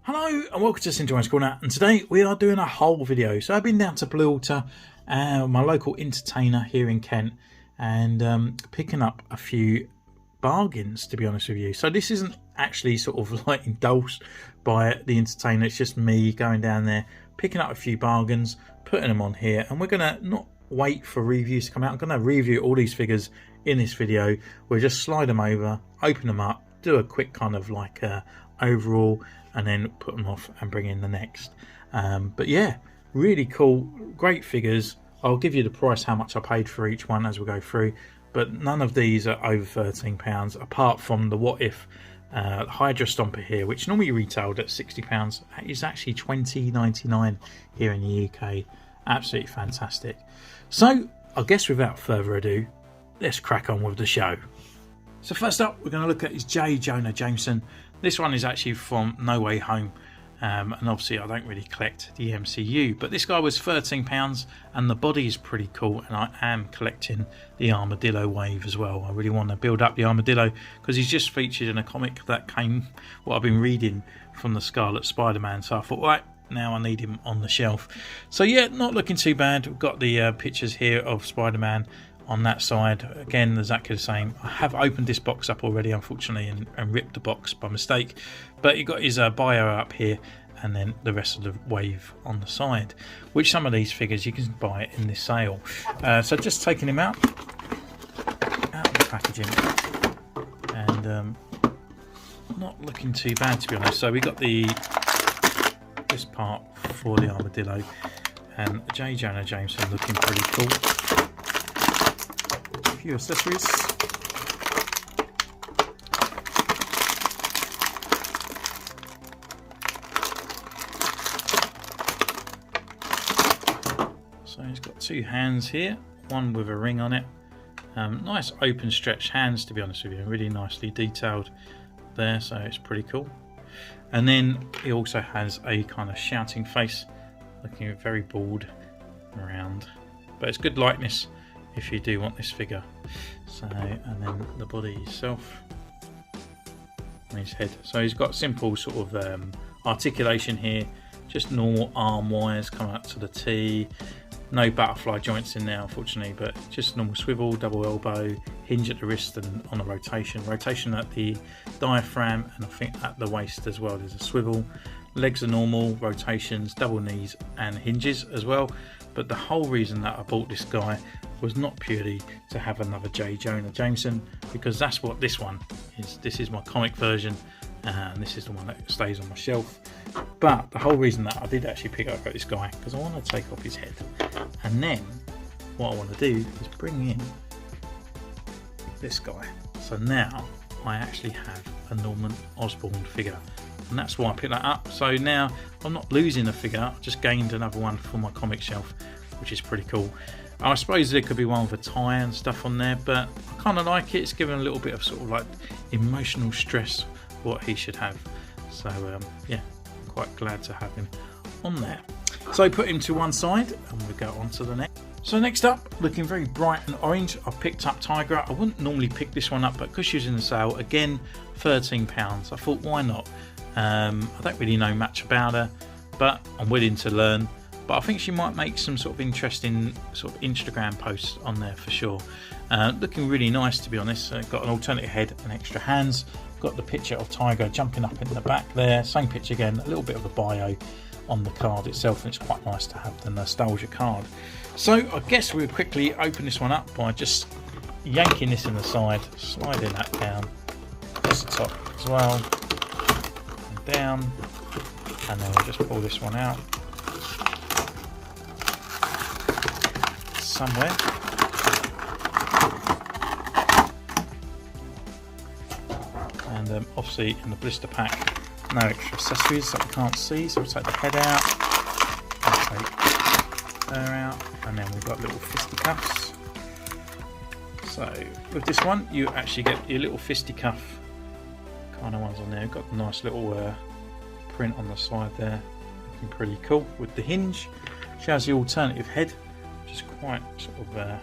Hello and welcome to Centurion Corner, and today we are doing a whole video. So I've been down to Bluewater, my local entertainer here in Kent, and picking up a few bargains, to be honest with you. So this isn't actually sort of like endorsed by the entertainer, it's just me going down there, picking up a few bargains, putting them on here, and we're going to not wait for reviews to come out. I'm going to review all these figures in this video. We'll just slide them over, open them up, do a quick kind of like overall, and then put them off and bring in the next. But yeah, really cool, great figures. I'll give you the price, how much I paid for each one as we go through, but none of these are over £13 apart from the What If Hydra Stomper here, which normally retailed at £60. It's actually $20.99 here in the UK. Absolutely fantastic. So I guess without further ado, let's crack on with the show. So first up, we're going to look at his J. Jonah Jameson. This one is actually from No Way Home, and obviously I don't really collect the MCU, but this guy was £13 and the body is pretty cool, and I am collecting the Armadillo wave as well. I really want to build up the Armadillo because he's just featured in a comic that came, what I've been reading, from the Scarlet Spider-Man, so I thought, right, now I need him on the shelf. So yeah, not looking too bad. We've got the pictures here of Spider-Man on that side, again exactly the same. I have opened this box up already, unfortunately, and ripped the box by mistake, but you got his bio up here, and then the rest of the wave on the side, which some of these figures you can buy in this sale. So just taking him out of the packaging, and not looking too bad, to be honest. So we got this part for the Armadillo, and J. Jonah Jameson looking pretty cool. Few accessories. So he's got two hands here, one with a ring on it. Nice open stretched hands, to be honest with you, really nicely detailed there, so it's pretty cool. And then he also has a kind of shouting face, looking very bored around, but it's good likeness if you do want this figure. So, and then the body itself and his head. So he's got simple sort of articulation here, just normal arm wires coming up to the T, no butterfly joints in there unfortunately, but just normal swivel, double elbow, hinge at the wrist and on a rotation at the diaphragm, and I think at the waist as well there's a swivel. Legs are normal, rotations, double knees and hinges as well. But the whole reason that I bought this guy was not purely to have another J. Jonah Jameson, because that's what this one is. This is my comic version, and this is the one that stays on my shelf. But the whole reason that I did actually pick up this guy, because I want to take off his head, and then what I want to do is bring in this guy. So now I actually have a Norman Osborn figure, and that's why I picked that up. So now I'm not losing a figure, I've just gained another one for my comic shelf, which is pretty cool. I suppose there could be one with a tie and stuff on there, but I kind of like it. It's given a little bit of sort of like emotional stress what he should have. So yeah, I'm quite glad to have him on there. So put him to one side and we'll go on to the next. So next up, looking very bright and orange, I picked up Tigra. I wouldn't normally pick this one up, but because she was in the sale, again, £13. I thought, why not? I don't really know much about her, but I'm willing to learn. But I think she might make some sort of interesting sort of Instagram posts on there for sure. Looking really nice, to be honest. Got an alternative head and extra hands. Got the picture of Tiger jumping up in the back there. Same picture again, a little bit of a bio on the card itself, and it's quite nice to have the nostalgia card. So I guess we'll quickly open this one up by just yanking this in the side, sliding that down, across the top as well, and down, and then we'll just pull this one out somewhere. And obviously in the blister pack, no extra accessories that we can't see, so we'll take the head out, we'll take her out, and then we've got little fisticuffs. So with this one you actually get your little fisticuff kind of ones on there. We've got a nice little print on the side there, looking pretty cool with the hinge. She has the alternative head, which is quite sort of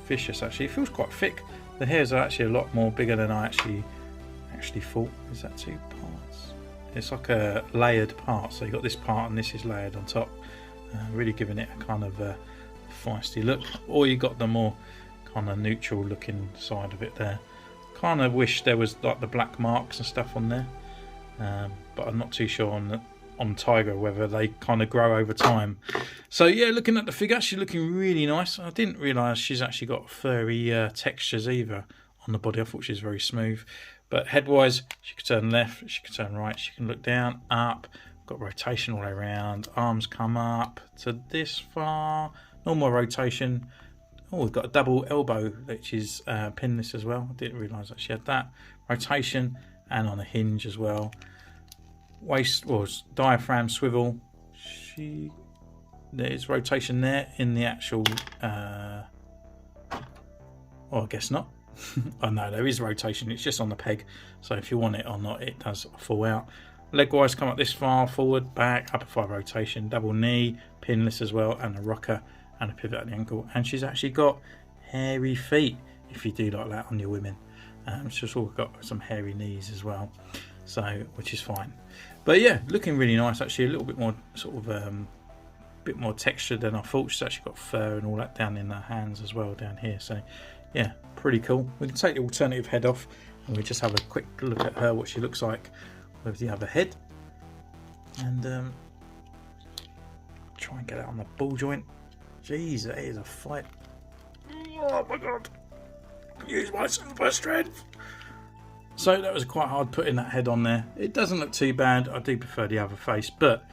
vicious actually. It feels quite thick. The hairs are actually a lot more bigger than I actually thought. Is that two parts? It's like a layered part, so you've got this part and this is layered on top, really giving it a kind of feisty look. Or you got the more kind of neutral looking side of it there. Kind of wish there was like the black marks and stuff on there, but I'm not too sure on Tiger whether they kind of grow over time. So yeah, looking at the figure, she's looking really nice. I didn't realise she's actually got furry textures either on the body. I thought she was very smooth. But head wise, she can turn left, she can turn right, she can look down, up, got rotation all the way around, arms come up to this far, normal rotation. Oh, we've got a double elbow, which is pinless as well. I didn't realise that she had that. Rotation and on a hinge as well. Waist was diaphragm swivel. There's rotation there in the actual. I guess not. Oh no, there is rotation. It's just on the peg. So if you want it or not, it does fall out. Leg wise, come up this far, forward, back, upper thigh rotation, double knee, pinless as well, and a rocker and a pivot at the ankle. And she's actually got hairy feet. If you do like that on your women, she's also got some hairy knees as well. So which is fine. But yeah, looking really nice. Actually, a little bit more sort of bit more texture than I thought. She's actually got fur and all that down in her hands as well down here. So yeah, pretty cool. We can take the alternative head off and we just have a quick look at her, what she looks like with the other head. And try and get it on the ball joint. Jeez, that is a fight. Oh my god. Use my super strength. So that was quite hard putting that head on there. It doesn't look too bad. I do prefer the other face, but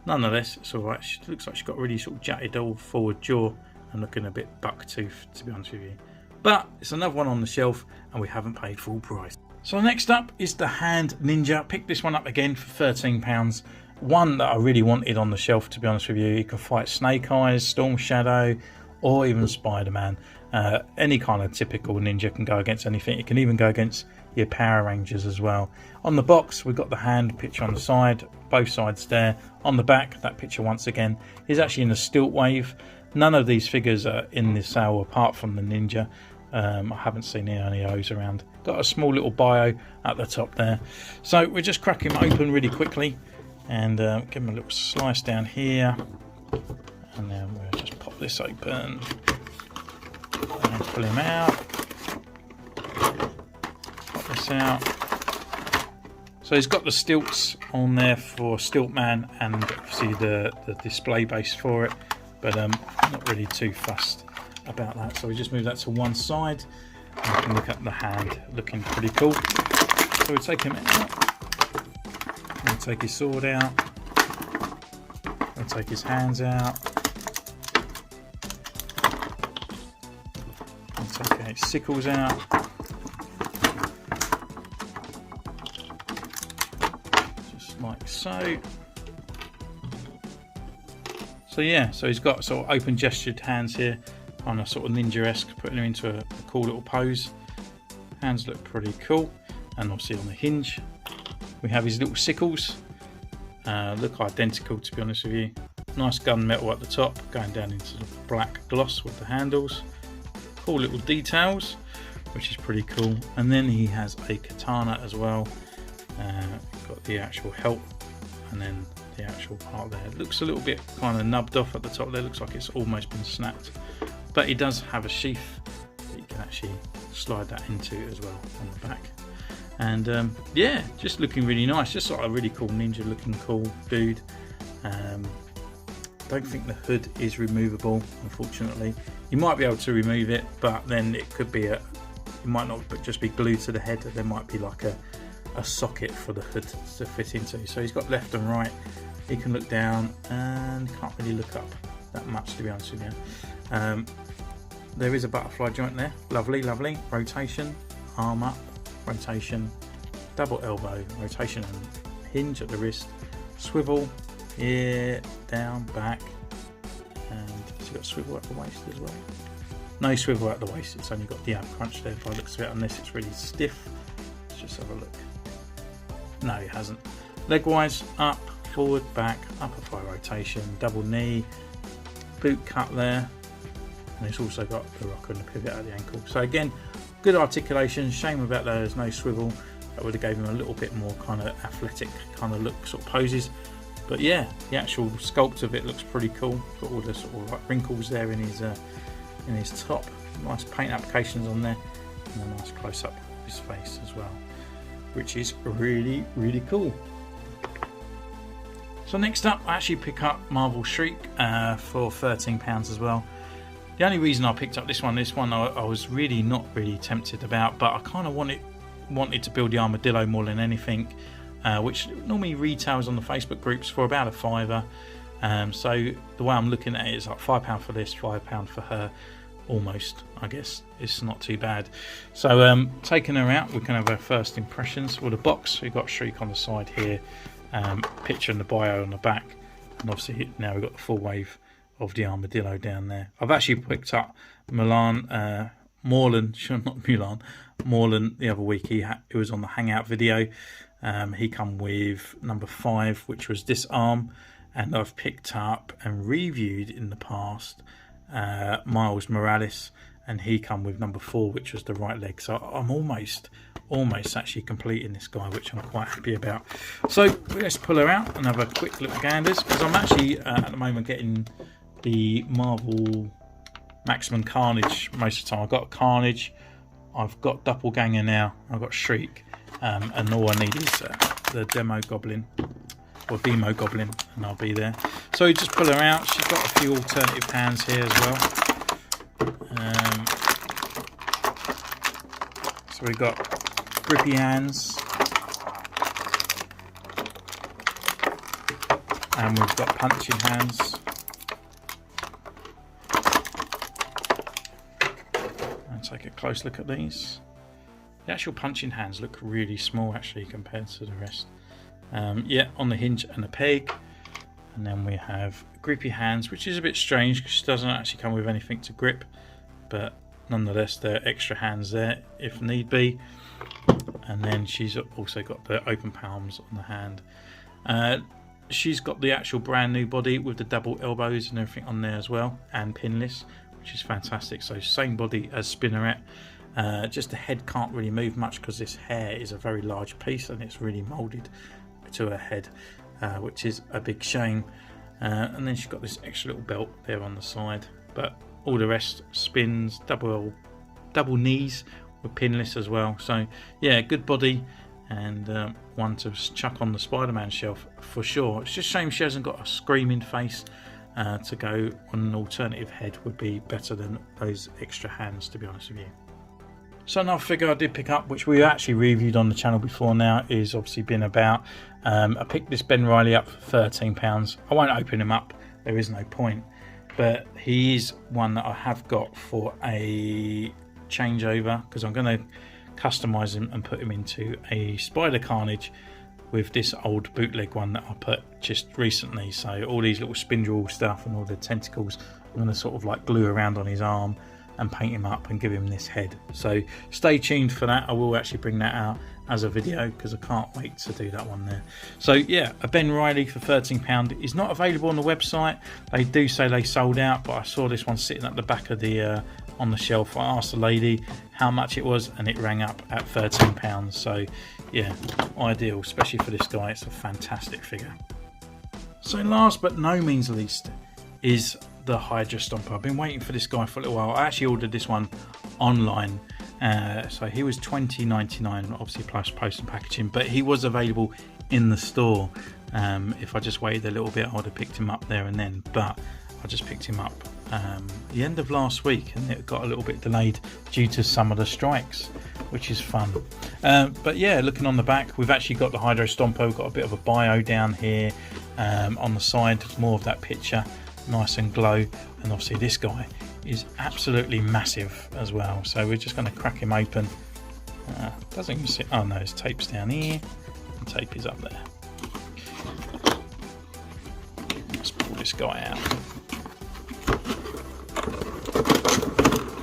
nonetheless, it's alright. She looks like she's got really sort of jutted old forward jaw and looking a bit buck-toothed, to be honest with you. But it's another one on the shelf and we haven't paid full price. So next up is the Hand Ninja. Picked this one up again for £13. One that I really wanted on the shelf, to be honest with you. You can fight Snake Eyes, Storm Shadow, or even Spider-Man. Any kind of typical ninja can go against anything. It can even go against your Power Rangers as well. On the box, we've got the hand picture on the side, both sides there. On the back, that picture once again is actually in the Stilt Wave. None of these figures are in this sale apart from the Ninja. I haven't seen any of those around. Got a small little bio at the top there. So we'll just crack him open really quickly and give him a little slice down here. And then we'll just pop this open and pull him out. Pop this out. So he's got the stilts on there for Stiltman and obviously the display base for it, but not really too fussed about that. So we just move that to one side and we can look at the hand looking pretty cool. So we'll take him out, we'll take his sword out, we'll take his hands out, we'll take his sickles out, just like so. So yeah, so he's got sort of open gestured hands here, kind of sort of ninja-esque, putting him into a cool little pose. Hands look pretty cool, and obviously on the hinge we have his little sickles. Look identical, to be honest with you. Nice gunmetal at the top, going down into the black gloss with the handles. Cool little details, which is pretty cool. And then he has a katana as well. Got the actual hilt, and then the actual part there. It looks a little bit kind of nubbed off at the top there. Looks like it's almost been snapped. But he does have a sheath that you can actually slide that into as well on the back. And yeah, just looking really nice. Just sort of a really cool ninja looking cool dude. Don't think the hood is removable, unfortunately. You might be able to remove it, but then it could be it might not just be glued to the head. There might be like a socket for the hood to fit into. So he's got left and right. He can look down and can't really look up that much, to be honest with you. There is a butterfly joint there. Lovely, lovely. Rotation, arm up, rotation, double elbow, rotation and hinge at the wrist, swivel, here, down, back, and it's got swivel at the waist as well. No swivel at the waist, it's only got the out crunch there by the looks of it, unless it's really stiff. Let's just have a look. No, it hasn't. Leg wise, up, forward, back, upper thigh rotation, double knee, boot cut there. And it's also got the rocker and the pivot at the ankle. So again, good articulation. Shame about there's no swivel. That would have gave him a little bit more kind of athletic kind of look, sort of poses. But yeah, the actual sculpt of it looks pretty cool. Got all the sort of like wrinkles there in his top. Nice paint applications on there, and a nice close up of his face as well, which is really, really cool. So next up, I actually pick up Marvel Shriek for £13 as well. The only reason I picked up this one I was really not really tempted about, but I kind of wanted to build the armadillo more than anything, which normally retails on the Facebook groups for about £5. So the way I'm looking at it is like £5 for this, £5 for her, almost. I guess it's not too bad. So taking her out, we can have our first impressions. With the box, we've got Shriek on the side here, picture and the bio on the back, and obviously now we've got the full wave of the armadillo down there. I've actually picked up Morlan the other week. He was on the Hangout video. He come with number 5, which was Disarm, and I've picked up and reviewed in the past Miles Morales, and he come with number 4, which was the right leg. So I'm almost actually completing this guy, which I'm quite happy about. So let's pull her out and have a quick look at Ganders, because I'm actually at the moment getting the Marvel Maximum Carnage most of the time. I've got Carnage, I've got Doppelganger now, I've got Shriek, and all I need is the Demo Goblin or Demo Goblin, and I'll be there. So just pull her out. She's got a few alternative hands here as well. So we've got grippy hands, and we've got punching hands. Take a close look at these. The actual punching hands look really small actually compared to the rest. Yeah, on the hinge and the peg. And then we have grippy hands, which is a bit strange because she doesn't actually come with anything to grip, but nonetheless there are extra hands there if need be. And then she's also got the open palms on the hand. She's got the actual brand new body with the double elbows and everything on there as well, and pinless, which is fantastic. So same body as Spinneret, just the head can't really move much because this hair is a very large piece and it's really moulded to her head, which is a big shame. And then she's got this extra little belt there on the side, but all the rest spins, double knees with pinless as well. So yeah, good body, and one to chuck on the Spider-Man shelf for sure. It's just a shame she hasn't got a screaming face. To go on an alternative head would be better than those extra hands, to be honest with you. So another figure I did pick up, which we actually reviewed on the channel before now, is obviously been about. I picked this Ben Reilly up for £13. I won't open him up, there is no point, but he is one that I have got for a changeover, because I'm going to customise him and put him into a Spider Carnage with this old bootleg one that I purchased recently. So all these little spindle stuff and all the tentacles, I'm going to sort of like glue around on his arm and paint him up and give him this head. So stay tuned for that. I will actually bring that out as a video because I can't wait to do that one there. So yeah, a Ben Reilly for £13 is not available on the website. They do say they sold out, but I saw this one sitting at the back of the on the shelf. I asked the lady how much it was and it rang up at £13. So yeah, ideal, especially for this guy. It's a fantastic figure. So last but no means least is the Hydra Stomper. I've been waiting for this guy for a little while. I actually ordered this one online, so he was $20.99, obviously plus post and packaging, but he was available in the store. If I just waited a little bit, I would have picked him up there and then, but I just picked him up the end of last week, and it got a little bit delayed due to some of the strikes, which is fun. But yeah, looking on the back, we've actually got the Hydro Stomper. We've got a bit of a bio down here, on the side, more of that picture, nice and glow. And obviously this guy is absolutely massive as well, so we're just going to crack him open. Doesn't even sit. Oh no, his tape's down here and tape is up there. Let's pull this guy out.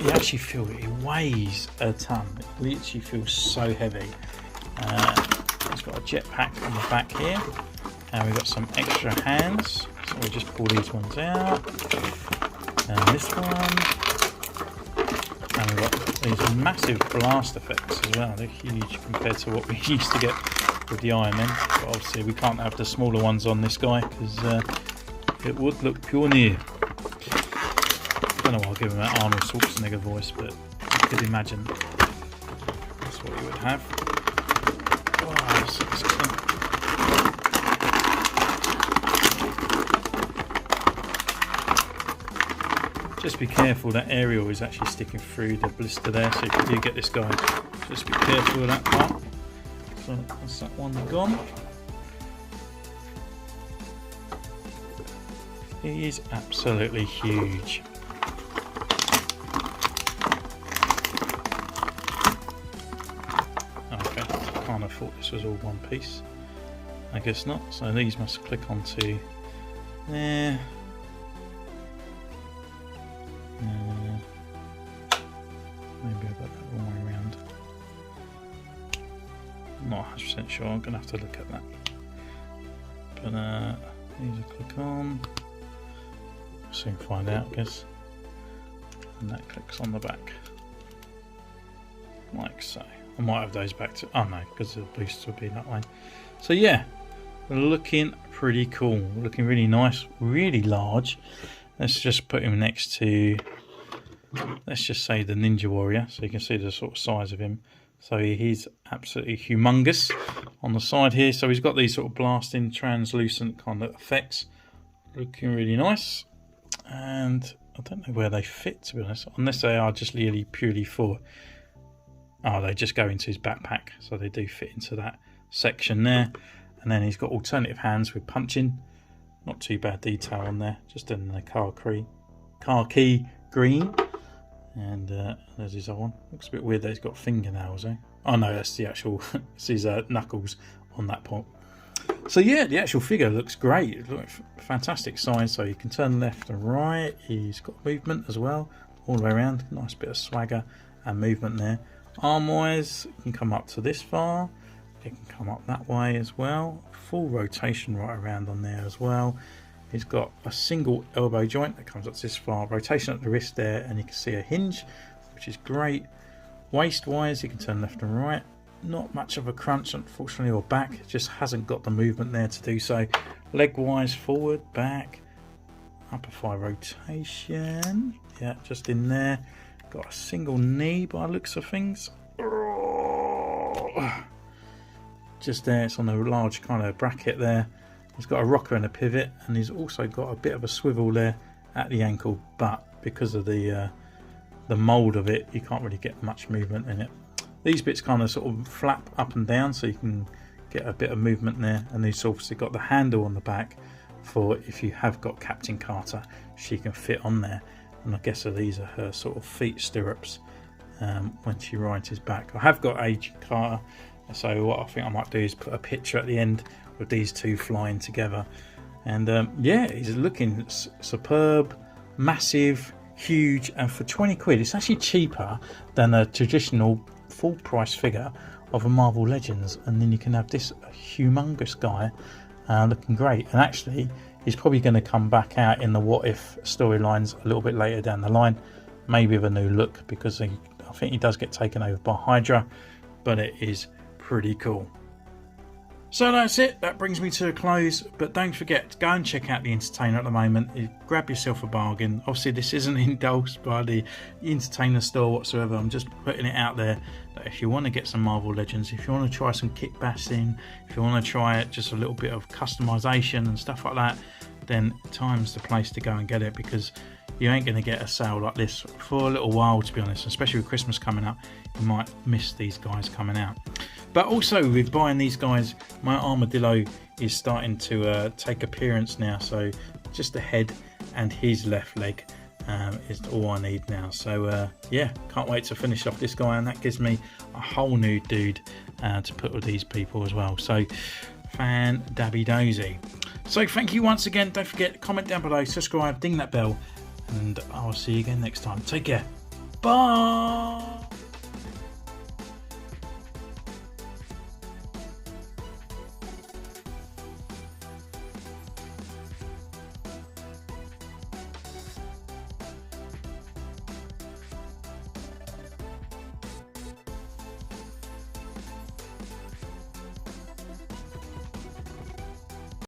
You actually feel it, he weighs a ton. It literally feels so heavy. It's got a jetpack on the back here, and we've got some extra hands, so we'll just pull these ones out, and this one, and we've got these massive blast effects as well. They're huge compared to what we used to get with the Iron Men. But obviously we can't have the smaller ones on this guy because it would look pure new. I don't know why I'll give him that Arnold Schwarzenegger voice, but you could imagine that's what you would have. Oh, just be careful, that aerial is actually sticking through the blister there, so if you do get this guy, just be careful of that part. So that's that one gone. He is absolutely huge. Okay, I kind of thought this was all one piece. I guess not, so these must click onto there. Maybe I've got that wrong way around. I'm not 100% sure, I'm going to have to look at that. But these will click on. We'll soon find out, I guess. And that clicks on the back. Like so. I might have those back to... oh no, because the boost would be that way. So yeah, looking pretty cool. Looking really nice, really large. Let's just put him next to... let's just say the Ninja Warrior, so you can see the sort of size of him. So he's absolutely humongous on the side here. So he's got these sort of blasting, translucent kind of effects. Looking really nice. And I don't know where they fit, to be honest, unless they are just really purely for... oh, they just go into his backpack. So they do fit into that section there. And then he's got alternative hands with punching. Not too bad detail on there. Just in the khaki green. And there's his other one. Looks a bit weird that he's got fingernails, eh? Oh no, that's the actual, it's his knuckles on that point. So yeah, the actual figure looks great. It looks fantastic size, so you can turn left and right. He's got movement as well, all the way around. Nice bit of swagger and movement there. Arm wise, it can come up to this far. It can come up that way as well. Full rotation right around on there as well. He's got a single elbow joint that comes up this far, rotation at the wrist there, and you can see a hinge, which is great. Waist wise, you can turn left and right. Not much of a crunch, unfortunately, or back. It just hasn't got the movement there to do so. Leg wise, forward, back, upper thigh rotation. Yeah, just in there. Got a single knee by the looks of things. Just there, it's on a large kind of bracket there. He's got a rocker and a pivot, and he's also got a bit of a swivel there at the ankle, but because of the mould of it, you can't really get much movement in it. These bits kind of sort of flap up and down, so you can get a bit of movement there. And he's obviously got the handle on the back for if you have got Captain Carter, she can fit on there. And I guess these are her sort of feet stirrups when she rides his back. I have got Agent Carter, so what I think I might do is put a picture at the end with these two flying together. And yeah, he's looking superb, massive, huge, and for 20 quid it's actually cheaper than a traditional full price figure of a Marvel Legends. And then you can have this humongous guy looking great. And actually he's probably going to come back out in the What If storylines a little bit later down the line, maybe with a new look, because I think he does get taken over by Hydra. But it is pretty cool. So that's it, that brings me to a close, but don't forget, go and check out the Entertainer at the moment. Grab yourself a bargain. Obviously this isn't endorsed by the Entertainer store whatsoever. I'm just putting it out there that if you want to get some Marvel Legends, if you want to try some kit bashing, if you want to try it, just a little bit of customization and stuff like that, then time's the place to go and get it, because you ain't going to get a sale like this for a little while, to be honest. Especially with Christmas coming up, you might miss these guys coming out. But also with buying these guys, my armadillo is starting to take appearance now. So just the head and his left leg is all I need now. So yeah, can't wait to finish off this guy, and that gives me a whole new dude to put with these people as well. So fan dabby dozy. So thank you once again. Don't forget, comment down below, subscribe, ding that bell, and I'll see you again next time. Take care. Bye.